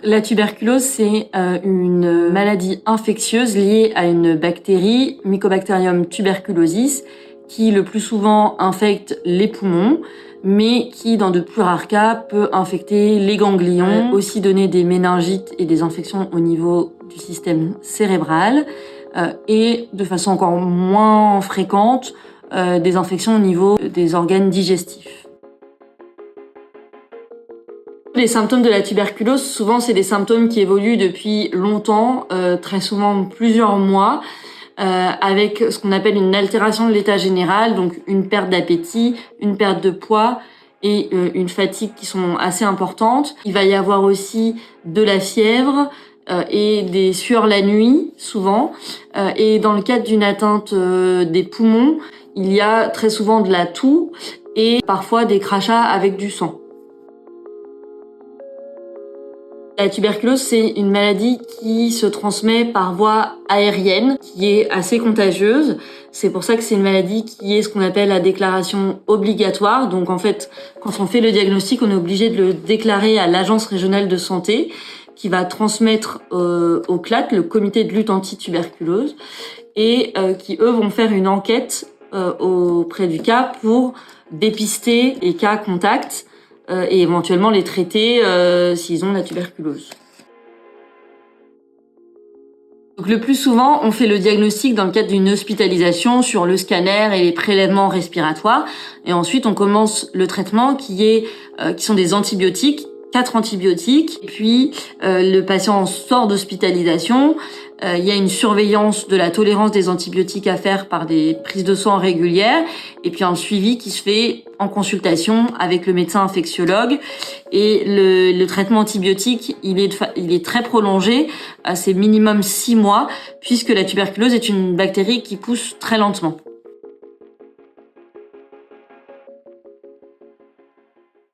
La tuberculose, c'est une maladie infectieuse liée à une bactérie, Mycobacterium tuberculosis, qui le plus souvent infecte les poumons, mais qui, dans de plus rares cas, peut infecter les ganglions, aussi donner des méningites et des infections au niveau du système cérébral, et de façon encore moins fréquente, des infections au niveau des organes digestifs. Les symptômes de la tuberculose, souvent, c'est des symptômes qui évoluent depuis longtemps, très souvent plusieurs mois, avec ce qu'on appelle une altération de l'état général, donc une perte d'appétit, une perte de poids et une fatigue qui sont assez importantes. Il va y avoir aussi de la fièvre et des sueurs la nuit, souvent. Et dans le cadre d'une atteinte des poumons, il y a très souvent de la toux et parfois des crachats avec du sang. La tuberculose, c'est une maladie qui se transmet par voie aérienne, qui est assez contagieuse. C'est pour ça que c'est une maladie qui est ce qu'on appelle la déclaration obligatoire. Donc en fait, quand on fait le diagnostic, on est obligé de le déclarer à l'Agence régionale de santé, qui va transmettre au CLAT, le comité de lutte anti-tuberculose, et qui, eux, vont faire une enquête auprès du cas pour dépister les cas contacts et éventuellement les traiter s'ils ont la tuberculose. Donc le plus souvent, on fait le diagnostic dans le cadre d'une hospitalisation sur le scanner et les prélèvements respiratoires. Et ensuite, on commence le traitement qui sont des antibiotiques, 4 antibiotiques. Et puis, le patient sort d'hospitalisation. Il y a une surveillance de la tolérance des antibiotiques à faire par des prises de sang régulières. Et puis un suivi qui se fait en consultation avec le médecin infectiologue. Et le traitement antibiotique, il est très prolongé, c'est minimum 6 mois, puisque la tuberculose est une bactérie qui pousse très lentement.